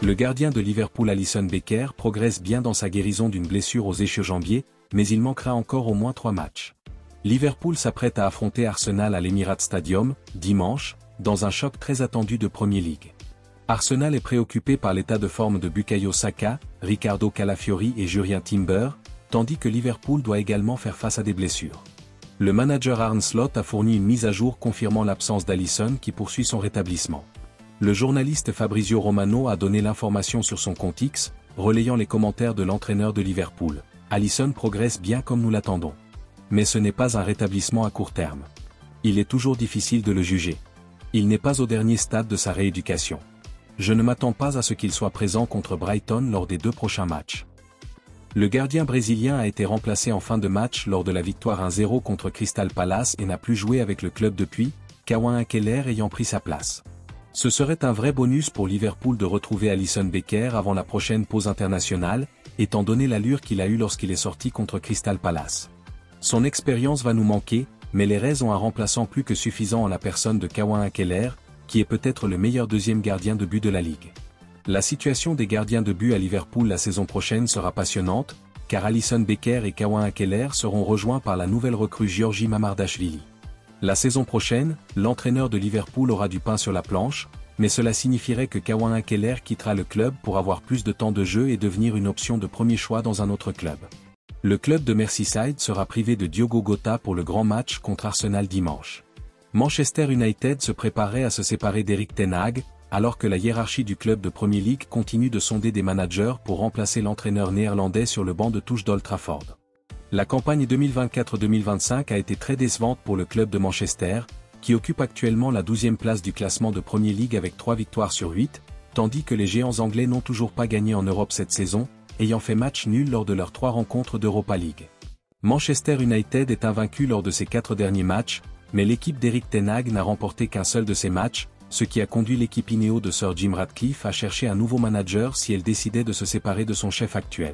Le gardien de Liverpool Alisson Becker progresse bien dans sa guérison d'une blessure aux ischio-jambiers, mais il manquera encore au moins 3 matchs. Liverpool s'apprête à affronter Arsenal à l'Emirates Stadium, dimanche, dans un choc très attendu de Premier League. Arsenal est préoccupé par l'état de forme de Bukayo Saka, Ricardo Calafiori et Jurrien Timber, tandis que Liverpool doit également faire face à des blessures. Le manager Arne Slot a fourni une mise à jour confirmant l'absence d'Alisson qui poursuit son rétablissement. Le journaliste Fabrizio Romano a donné l'information sur son compte X, relayant les commentaires de l'entraîneur de Liverpool. Alisson progresse bien comme nous l'attendons. Mais ce n'est pas un rétablissement à court terme. Il est toujours difficile de le juger. Il n'est pas au dernier stade de sa rééducation. Je ne m'attends pas à ce qu'il soit présent contre Brighton lors des 2 prochains matchs. Le gardien brésilien a été remplacé en fin de match lors de la victoire 1-0 contre Crystal Palace et n'a plus joué avec le club depuis, Kawan Keller ayant pris sa place. Ce serait un vrai bonus pour Liverpool de retrouver Alisson Becker avant la prochaine pause internationale, étant donné l'allure qu'il a eue lorsqu'il est sorti contre Crystal Palace. Son expérience va nous manquer, mais les Reds ont un remplaçant plus que suffisant en la personne de Kawan Keller, qui est peut-être le meilleur deuxième gardien de but de la Ligue. La situation des gardiens de but à Liverpool la saison prochaine sera passionnante, car Alisson Becker et Kawan Keller seront rejoints par la nouvelle recrue Giorgi Mamardashvili. La saison prochaine, l'entraîneur de Liverpool aura du pain sur la planche, mais cela signifierait que Kawan Keller quittera le club pour avoir plus de temps de jeu et devenir une option de premier choix dans un autre club. Le club de Merseyside sera privé de Diogo Jota pour le grand match contre Arsenal dimanche. Manchester United se préparait à se séparer d'Erik ten Hag, alors que la hiérarchie du club de Premier League continue de sonder des managers pour remplacer l'entraîneur néerlandais sur le banc de touche d'Old Trafford. La campagne 2024-2025 a été très décevante pour le club de Manchester, qui occupe actuellement la 12e place du classement de Premier League avec 3 victoires sur 8, tandis que les géants anglais n'ont toujours pas gagné en Europe cette saison, ayant fait match nul lors de leurs 3 rencontres d'Europa League. Manchester United est invaincu lors de ses 4 derniers matchs, mais l'équipe d'Erik ten Hag n'a remporté qu'un seul de ces matchs, ce qui a conduit l'équipe Ineos de Sir Jim Ratcliffe à chercher un nouveau manager si elle décidait de se séparer de son chef actuel.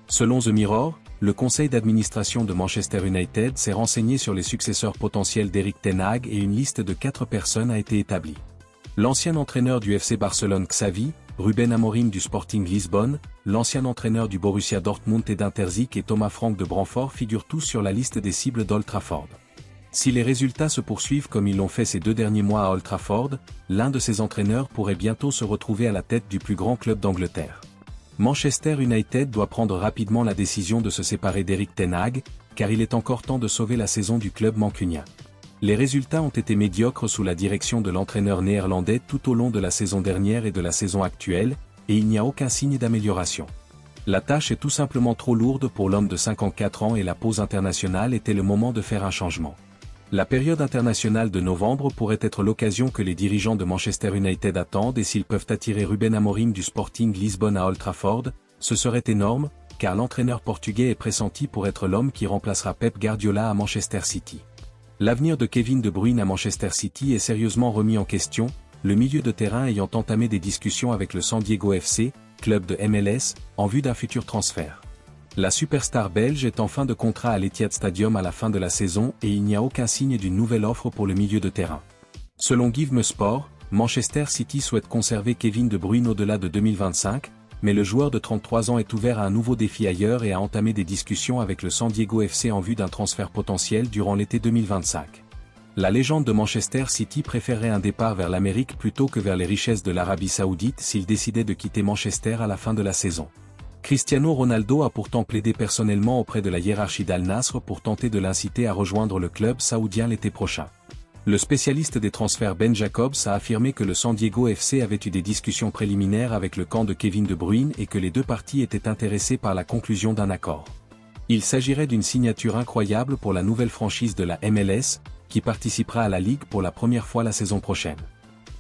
Selon The Mirror, le conseil d'administration de Manchester United s'est renseigné sur les successeurs potentiels d'Erik ten Hag et une liste de 4 personnes a été établie. L'ancien entraîneur du FC Barcelone Xavi, Ruben Amorim du Sporting Lisbonne, l'ancien entraîneur du Borussia Dortmund et d'Interzik et Thomas Frank de Brentford figurent tous sur la liste des cibles d'Old Trafford. Si les résultats se poursuivent comme ils l'ont fait ces 2 derniers mois à Old Trafford, l'un de ces entraîneurs pourrait bientôt se retrouver à la tête du plus grand club d'Angleterre. Manchester United doit prendre rapidement la décision de se séparer d'Erik ten Hag, car il est encore temps de sauver la saison du club mancunien. Les résultats ont été médiocres sous la direction de l'entraîneur néerlandais tout au long de la saison dernière et de la saison actuelle, et il n'y a aucun signe d'amélioration. La tâche est tout simplement trop lourde pour l'homme de 54 ans et la pause internationale était le moment de faire un changement. La période internationale de novembre pourrait être l'occasion que les dirigeants de Manchester United attendent et s'ils peuvent attirer Ruben Amorim du Sporting Lisbonne à Old Trafford, ce serait énorme, car l'entraîneur portugais est pressenti pour être l'homme qui remplacera Pep Guardiola à Manchester City. L'avenir de Kevin De Bruyne à Manchester City est sérieusement remis en question, le milieu de terrain ayant entamé des discussions avec le San Diego FC, club de MLS, en vue d'un futur transfert. La superstar belge est en fin de contrat à l'Etihad Stadium à la fin de la saison et il n'y a aucun signe d'une nouvelle offre pour le milieu de terrain. Selon Give Sport, Manchester City souhaite conserver Kevin De Bruyne au-delà de 2025, mais le joueur de 33 ans est ouvert à un nouveau défi ailleurs et a entamé des discussions avec le San Diego FC en vue d'un transfert potentiel durant l'été 2025. La légende de Manchester City préférerait un départ vers l'Amérique plutôt que vers les richesses de l'Arabie Saoudite s'il décidait de quitter Manchester à la fin de la saison. Cristiano Ronaldo a pourtant plaidé personnellement auprès de la hiérarchie d'Al Nassr pour tenter de l'inciter à rejoindre le club saoudien l'été prochain. Le spécialiste des transferts Ben Jacobs a affirmé que le San Diego FC avait eu des discussions préliminaires avec le camp de Kevin De Bruyne et que les 2 parties étaient intéressées par la conclusion d'un accord. Il s'agirait d'une signature incroyable pour la nouvelle franchise de la MLS, qui participera à la Ligue pour la première fois la saison prochaine.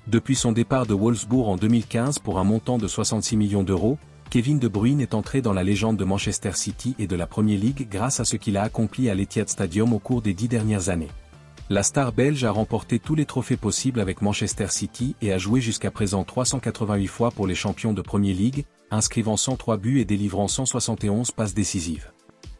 Depuis son départ de Wolfsburg en 2015 pour un montant de 66 millions d'euros, Kevin De Bruyne est entré dans la légende de Manchester City et de la Premier League grâce à ce qu'il a accompli à l'Etihad Stadium au cours des 10 dernières années. La star belge a remporté tous les trophées possibles avec Manchester City et a joué jusqu'à présent 388 fois pour les champions de Premier League, inscrivant 103 buts et délivrant 171 passes décisives.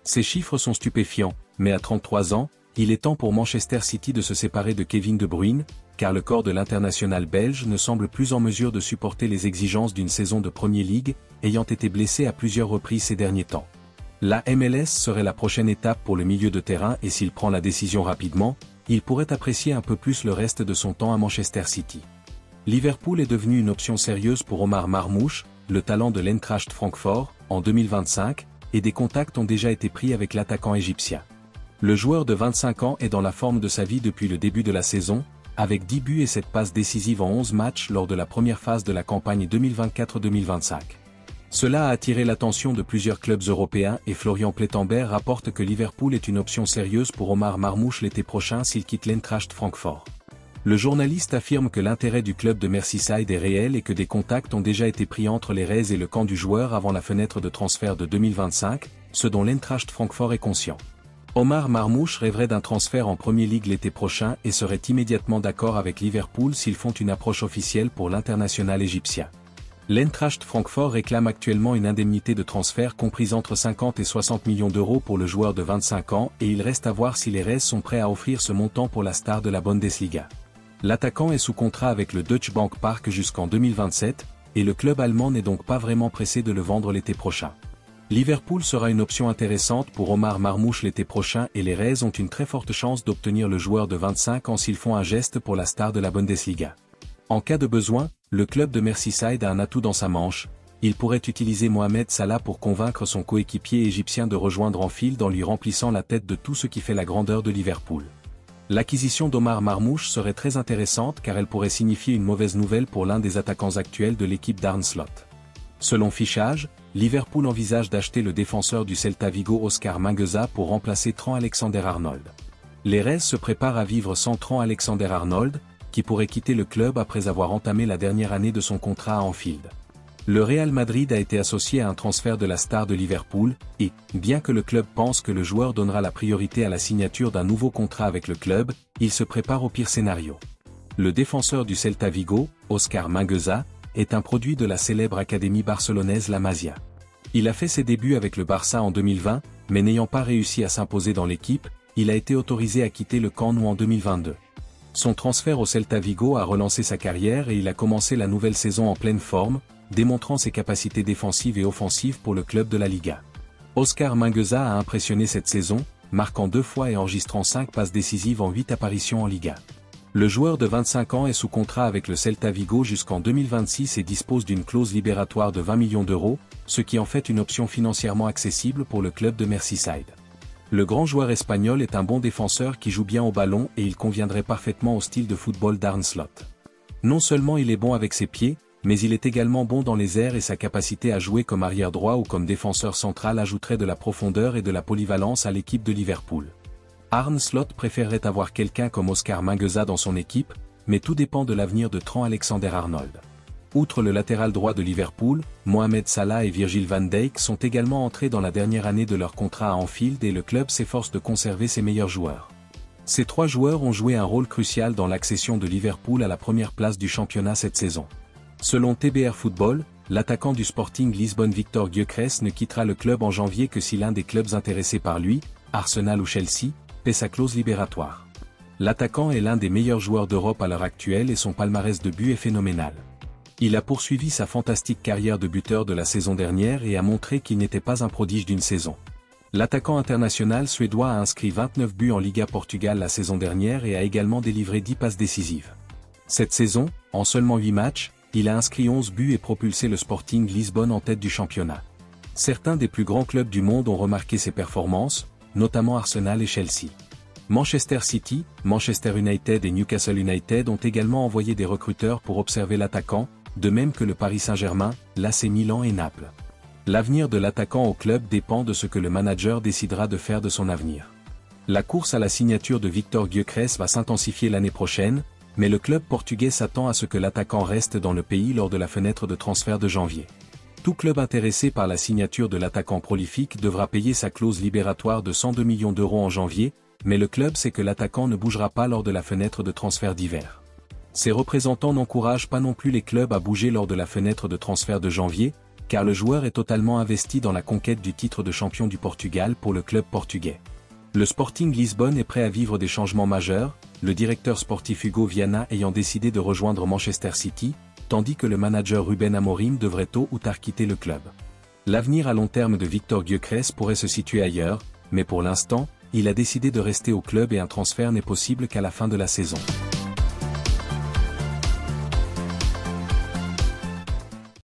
Ces chiffres sont stupéfiants, mais à 33 ans, il est temps pour Manchester City de se séparer de Kevin De Bruyne, car le corps de l'international belge ne semble plus en mesure de supporter les exigences d'une saison de Premier League, ayant été blessé à plusieurs reprises ces derniers temps. La MLS serait la prochaine étape pour le milieu de terrain et s'il prend la décision rapidement, il pourrait apprécier un peu plus le reste de son temps à Manchester City. Liverpool est devenu une option sérieuse pour Omar Marmoush, le talent de l'Eintracht Francfort, en 2025, et des contacts ont déjà été pris avec l'attaquant égyptien. Le joueur de 25 ans est dans la forme de sa vie depuis le début de la saison, avec 10 buts et 7 passes décisives en 11 matchs lors de la première phase de la campagne 2024-2025. Cela a attiré l'attention de plusieurs clubs européens et Florian Plettenberg rapporte que Liverpool est une option sérieuse pour Omar Marmoush l'été prochain s'il quitte l'Eintracht Francfort. Le journaliste affirme que l'intérêt du club de Merseyside est réel et que des contacts ont déjà été pris entre les Reds et le camp du joueur avant la fenêtre de transfert de 2025, ce dont l'Eintracht Francfort est conscient. Omar Marmoush rêverait d'un transfert en Premier League l'été prochain et serait immédiatement d'accord avec Liverpool s'ils font une approche officielle pour l'international égyptien. L'Eintracht Francfort réclame actuellement une indemnité de transfert comprise entre 50 et 60 millions d'euros pour le joueur de 25 ans et il reste à voir si les Reds sont prêts à offrir ce montant pour la star de la Bundesliga. L'attaquant est sous contrat avec le Deutsche Bank Park jusqu'en 2027, et le club allemand n'est donc pas vraiment pressé de le vendre l'été prochain. Liverpool sera une option intéressante pour Omar Marmoush l'été prochain et les Reds ont une très forte chance d'obtenir le joueur de 25 ans s'ils font un geste pour la star de la Bundesliga. En cas de besoin, le club de Merseyside a un atout dans sa manche, il pourrait utiliser Mohamed Salah pour convaincre son coéquipier égyptien de rejoindre Anfield en lui remplissant la tête de tout ce qui fait la grandeur de Liverpool. L'acquisition d'Omar Marmoush serait très intéressante car elle pourrait signifier une mauvaise nouvelle pour l'un des attaquants actuels de l'équipe d'Arne Slot. Selon Fichage, Liverpool envisage d'acheter le défenseur du Celta Vigo Oscar Mingueza pour remplacer Trent Alexander-Arnold. Les Reds se préparent à vivre sans Trent Alexander-Arnold, qui pourrait quitter le club après avoir entamé la dernière année de son contrat à Anfield. Le Real Madrid a été associé à un transfert de la star de Liverpool, et, bien que le club pense que le joueur donnera la priorité à la signature d'un nouveau contrat avec le club, il se prépare au pire scénario. Le défenseur du Celta Vigo, Oscar Mingueza, est un produit de la célèbre académie barcelonaise La Masia. Il a fait ses débuts avec le Barça en 2020, mais n'ayant pas réussi à s'imposer dans l'équipe, il a été autorisé à quitter le Camp Nou en 2022. Son transfert au Celta Vigo a relancé sa carrière et il a commencé la nouvelle saison en pleine forme, démontrant ses capacités défensives et offensives pour le club de la Liga. Oscar Mingueza a impressionné cette saison, marquant 2 fois et enregistrant 5 passes décisives en 8 apparitions en Liga. Le joueur de 25 ans est sous contrat avec le Celta Vigo jusqu'en 2026 et dispose d'une clause libératoire de 20 millions d'euros, ce qui en fait une option financièrement accessible pour le club de Merseyside. Le grand joueur espagnol est un bon défenseur qui joue bien au ballon et il conviendrait parfaitement au style de football d'Arne Slot. Non seulement il est bon avec ses pieds, mais il est également bon dans les airs et sa capacité à jouer comme arrière droit ou comme défenseur central ajouterait de la profondeur et de la polyvalence à l'équipe de Liverpool. Arne Slot préférerait avoir quelqu'un comme Oscar Mingueza dans son équipe, mais tout dépend de l'avenir de Trent Alexander-Arnold. Outre le latéral droit de Liverpool, Mohamed Salah et Virgil van Dijk sont également entrés dans la dernière année de leur contrat à Anfield et le club s'efforce de conserver ses meilleurs joueurs. Ces 3 joueurs ont joué un rôle crucial dans l'accession de Liverpool à la première place du championnat cette saison. Selon TBR Football, l'attaquant du Sporting Lisbonne Victor Gyökeres ne quittera le club en janvier que si l'un des clubs intéressés par lui, Arsenal ou Chelsea, paie sa clause libératoire. L'attaquant est l'un des meilleurs joueurs d'Europe à l'heure actuelle et son palmarès de buts est phénoménal. Il a poursuivi sa fantastique carrière de buteur de la saison dernière et a montré qu'il n'était pas un prodige d'une saison. L'attaquant international suédois a inscrit 29 buts en Liga Portugal la saison dernière et a également délivré 10 passes décisives. Cette saison, en seulement 8 matchs, il a inscrit 11 buts et propulsé le Sporting Lisbonne en tête du championnat. Certains des plus grands clubs du monde ont remarqué ses performances, notamment Arsenal et Chelsea. Manchester City, Manchester United et Newcastle United ont également envoyé des recruteurs pour observer l'attaquant, de même que le Paris Saint-Germain, l'AC Milan et Naples. L'avenir de l'attaquant au club dépend de ce que le manager décidera de faire de son avenir. La course à la signature de Victor Gyökeres va s'intensifier l'année prochaine, mais le club portugais s'attend à ce que l'attaquant reste dans le pays lors de la fenêtre de transfert de janvier. Tout club intéressé par la signature de l'attaquant prolifique devra payer sa clause libératoire de 102 millions d'euros en janvier, mais le club sait que l'attaquant ne bougera pas lors de la fenêtre de transfert d'hiver. Ses représentants n'encouragent pas non plus les clubs à bouger lors de la fenêtre de transfert de janvier, car le joueur est totalement investi dans la conquête du titre de champion du Portugal pour le club portugais. Le Sporting Lisbonne est prêt à vivre des changements majeurs, le directeur sportif Hugo Viana ayant décidé de rejoindre Manchester City, tandis que le manager Ruben Amorim devrait tôt ou tard quitter le club. L'avenir à long terme de Victor Gyökeres pourrait se situer ailleurs, mais pour l'instant, il a décidé de rester au club et un transfert n'est possible qu'à la fin de la saison.